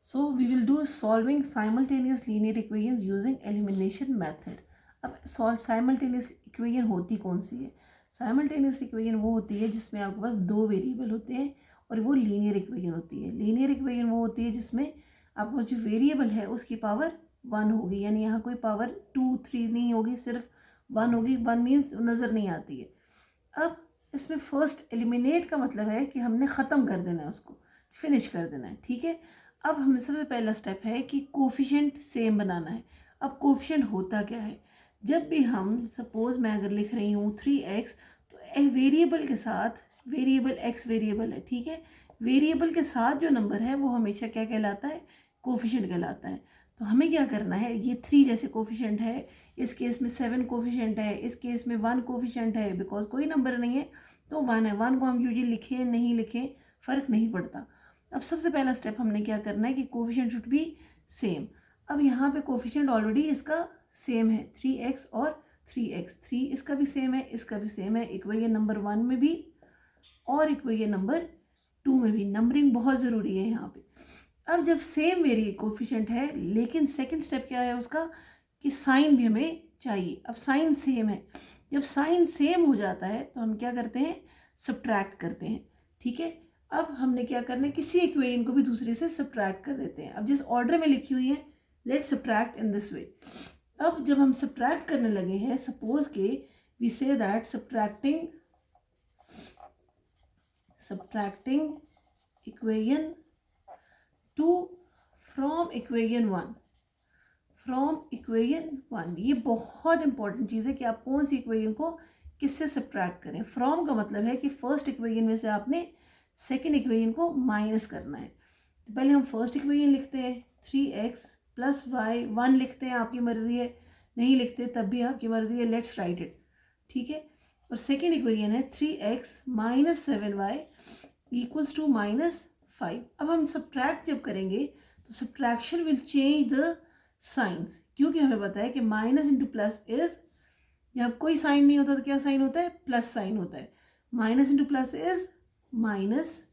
So we will do solving simultaneous linear equations using elimination method. अब simultaneous equation होती कौन सी है? Simultaneous equation वो होती है जिसमें आपके पास दो वेरिएबल होते हैं और वो लीनियर इक्वेशन होती है. लीनियर इक्वेशन वो होती है जिसमें आपके पास जो वेरिएबल है उसकी पावर 1 होगी, यानी यहाँ कोई पावर 2 3 नहीं होगी, सिर्फ 1 होगी. 1 मीन्स नज़र नहीं आती है. अब इसमें फर्स्ट एलिमिनेट का मतलब है कि हमने ख़त्म कर देना है, उसको फिनिश कर देना है. ठीक है. अब हमें सबसे पहला स्टेप है कि कोफिशिएंट सेम बनाना है. अब कोफिशिएंट होता क्या है? जब भी हम सपोज मैं अगर लिख रही हूँ 3x, तो एक वेरिएबल के साथ, वेरिएबल x वेरिएबल है, ठीक है, वेरिएबल के साथ जो नंबर है वो हमेशा क्या कहलाता है? कोफिशिएंट कहलाता है. तो हमें क्या करना है, ये 3 जैसे कोफिशिएंट है, इस केस में 7 कोफिशिएंट है, इस केस में 1 कोफिशिएंट है, बिकॉज कोई नंबर नहीं है तो 1 है. 1 को हम यूजुअली लिखें नहीं लिखें फ़र्क नहीं पड़ता. अब सबसे पहला स्टेप हमने क्या करना है कि कोफिशिएंट शुड बी सेम. अब यहाँ पे कोफिशिएंट ऑलरेडी इसका सेम है, 3x और 3x. 3 इसका भी सेम है, इसका भी सेम है, इक्वेशन नंबर 1 में भी और इक्वेशन नंबर 2 में भी. नंबरिंग बहुत ज़रूरी है यहाँ पे. अब जब सेम वेरी कोफिशिएंट है, लेकिन सेकंड स्टेप क्या है उसका कि साइन भी हमें चाहिए. अब साइन सेम है, जब साइन सेम हो जाता है तो हम क्या करते हैं? सब्ट्रैक्ट करते हैं. ठीक है. अब हमने क्या करना है, किसी इक्वेशन को भी दूसरे से सब्ट्रैक्ट कर देते हैं. अब जिस ऑर्डर में लिखी हुई है, let subtract in this way. अब जब हम सब्ट्रैक्ट करने लगे हैं, सपोज के we say that subtracting equation 2 from equation 1, from equation 1. ये बहुत इंपॉर्टेंट चीज़ है कि आप कौन सी इक्वेशन को किससे सब्ट्रैक्ट करें. फ्रॉम का मतलब है कि फर्स्ट इक्वेशन में से आपने सेकेंड इक्वेशन को माइनस करना है. तो पहले हम फर्स्ट इक्वेशन लिखते हैं 3x प्लस वाई. 1 लिखते हैं, आपकी मर्ज़ी है, नहीं लिखते तब भी आपकी मर्ज़ी है, लेट्स राइट इट. ठीक है. और सेकेंड इक्वेशन है 3x minus 7y equals to -5. अब हम सब्ट्रैक्ट जब करेंगे तो subtraction will change the science, क्योंकि हमें पता है कि माइनस इंटू प्लस इज, जब कोई साइन नहीं होता तो क्या साइन होता है? प्लस साइन होता है. Minus into plus is minus,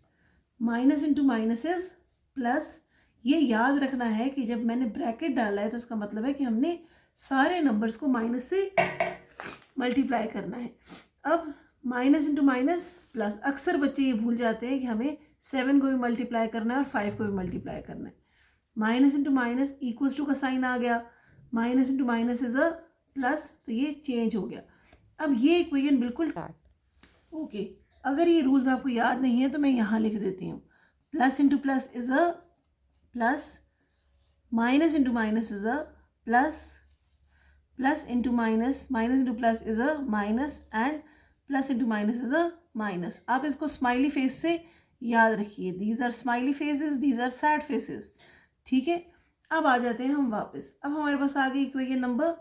minus into minus is plus. ये याद रखना है कि जब मैंने ब्रैकेट डाला है तो उसका मतलब है कि हमने सारे नंबर्स को माइनस से मल्टीप्लाई करना है. अब माइनस इंटू माइनस प्लस. अक्सर बच्चे ये भूल जाते हैं कि हमें 7 को भी मल्टीप्लाई करना है और 5 को भी मल्टीप्लाई करना है. Minus into minus equals to का साइन आ गया, minus into minus is a plus, तो ये चेंज हो गया. अब ये इक्वेशन बिल्कुल ओके. अगर ये रूल्स आपको याद नहीं है तो मैं यहाँ लिख देती हूँ. Plus into plus is a plus, minus into minus is a plus, plus into minus, minus into plus is a minus, and plus into minus is a minus. आप इसको स्माइली फेस से याद रखिए. These are smiley faces, these are sad faces. ठीक है. अब आ जाते हैं हम वापस. अब हमारे पास आ गई इक्वेशन नंबर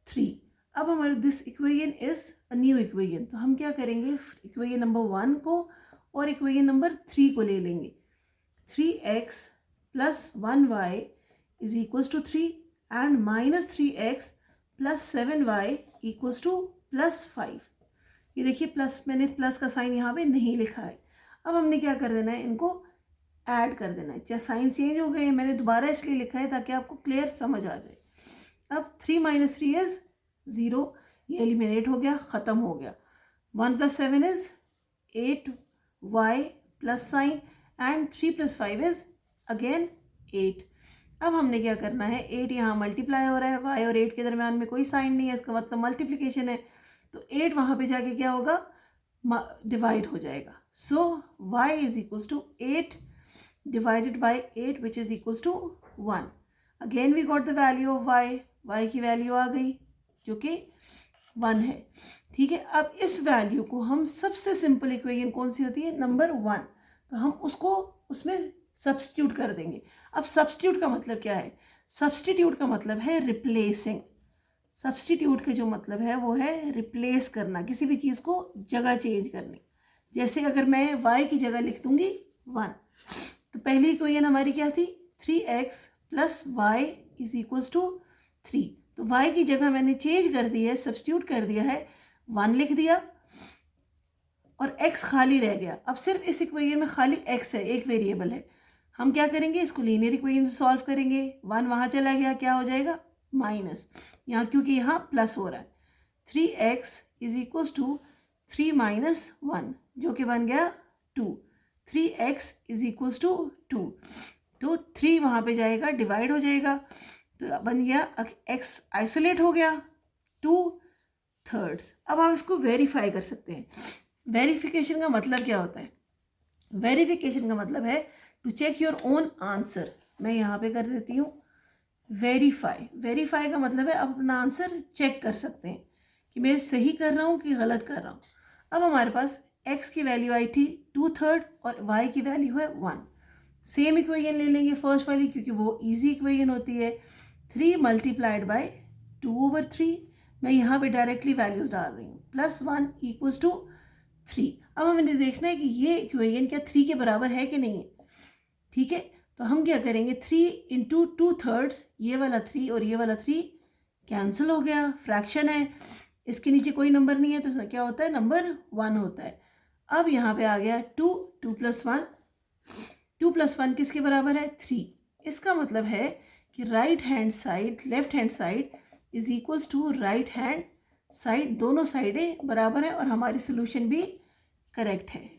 3. अब हमारे this equation is a new equation. तो हम क्या करेंगे, इक्वेशन नंबर 1 को और इक्वेशन नंबर 3 को ले लेंगे. 3x plus 1y is equals to 3 and minus 3x plus 7y equals to plus 5. ये देखिए प्लस, मैंने प्लस का साइन यहाँ पे नहीं लिखा है. अब हमने क्या कर देना है, इनको ऐड कर देना है. चाहे साइन चेंज हो गए, मैंने दोबारा इसलिए लिखा है ताकि आपको क्लियर समझ आ जाए. अब 3 माइनस 3 इज 0, ये एलिमिनेट हो गया, ख़त्म हो गया. 1 plus 7 is 8y plus sign, and 3 plus 5 is again 8. अब हमने क्या करना है, 8 यहाँ मल्टीप्लाई हो रहा है, y और 8 के दरम्यान में कोई साइन नहीं है, इसका मतलब मल्टीप्लिकेशन है. तो 8 वहाँ पे जाके क्या होगा, डिवाइड हो जाएगा. So y is equals to 8 divided by 8 which is equals to 1. Again we got the value of y. y की वैल्यू आ गई जो कि 1 है. ठीक है. अब इस वैल्यू को हम, सबसे सिंपल इक्वेशन कौन सी होती है, नंबर 1, तो हम उसको उसमें सब्स्टिट्यूट कर देंगे. अब सब्स्टिट्यूट का मतलब क्या है? सब्स्टिट्यूट का मतलब है रिप्लेसिंग. सब्स्टिट्यूट का जो मतलब है वो है रिप्लेस करना, किसी भी चीज़ को जगह चेंज करनी. जैसे अगर मैं y की जगह लिख दूंगी 1, तो पहली इक्वेशन हमारी क्या थी, 3x plus y is equals to 3. तो y की जगह मैंने चेंज कर दी है, सब्स्टिट्यूट कर दिया है, 1 लिख दिया और x खाली रह गया. अब सिर्फ इस इक्वेशन में खाली x है, एक वेरिएबल है. हम क्या करेंगे, इसको लीनियर इक्वेशन से सॉल्व करेंगे। 1 वहाँ चला गया, क्या हो जाएगा माइनस, यहाँ क्योंकि यहाँ प्लस हो रहा है। 3x is equal to 3 minus 1 जो कि बन गया 2। 3x इज इक्वल टू 2, तो 3 वहाँ पे जाएगा, डिवाइड हो जाएगा, तो बन गया x आइसोलेट हो गया 2/3। अब आप इसको वेरीफाई कर सकते हैं। वेरिफिकेशन का मतलब क्या होता है? वेरिफिकेशन का मतलब है to check your own answer. मैं यहाँ पे कर देती हूँ वेरीफाई। वेरीफाई का मतलब है आप अपना आंसर चेक कर सकते हैं कि मैं सही कर रहा हूँ कि गलत कर रहा हूँ। अब हमारे पास x की वैल्यू आई थी 2/3 और y की वैल्यू है 1। सेम इक्वेशन ले लेंगे फर्स्ट वाली, क्योंकि वो इजी इक्वेशन होती है। 3 मल्टीप्लाइड बाय 2/3, मैं यहाँ पे डायरेक्टली वैल्यूज डाल रही हूँ, +1 इक्वल्स टू 3। अब हमें देखना है कि ये इक्वेशन क्या 3 के बराबर है कि नहीं है। ठीक है, तो हम क्या करेंगे, 3 इंटू 2/3, ये वाला 3 और ये वाला 3 कैंसिल हो गया, फ्रैक्शन है, इसके नीचे कोई नंबर नहीं है, तो क्या होता है, नंबर 1 होता है। अब यहाँ पे आ गया 2, 2 + 1, 2 + 1 किसके बराबर है, 3। इसका मतलब है कि right hand side left hand side is equals to right hand side, दोनों साइडें बराबर है और हमारी सोल्यूशन भी करेक्ट है।